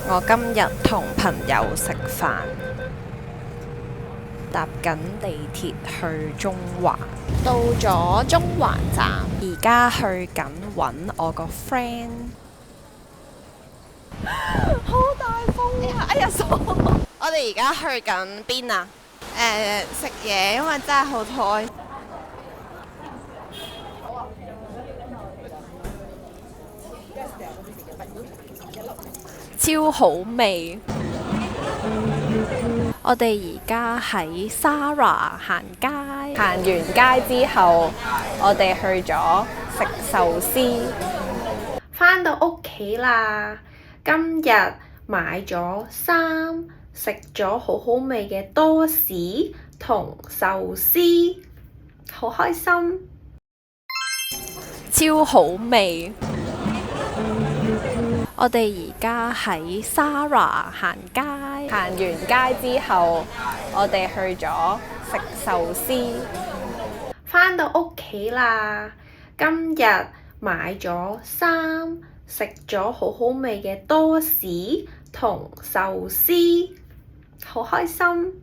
我今日同朋友食飯，搭緊地鐵去中環，到咗中環站，而家去緊揾我個 friend。好大風啊！哎呀，傻！我哋而家去緊邊啊？食嘢，因為真係好肚。超好味！我哋而家喺 Zara 行街，行完街之後，我哋去咗食壽司。返到屋企啦，今日買咗衫，食咗好好味嘅多士同壽司，好開心！超好味！我哋而家喺 Zara 行街，行完街之後，我哋去咗食壽司。返到屋企啦，今日買咗衫，食咗好好味嘅多士同壽司，好開心！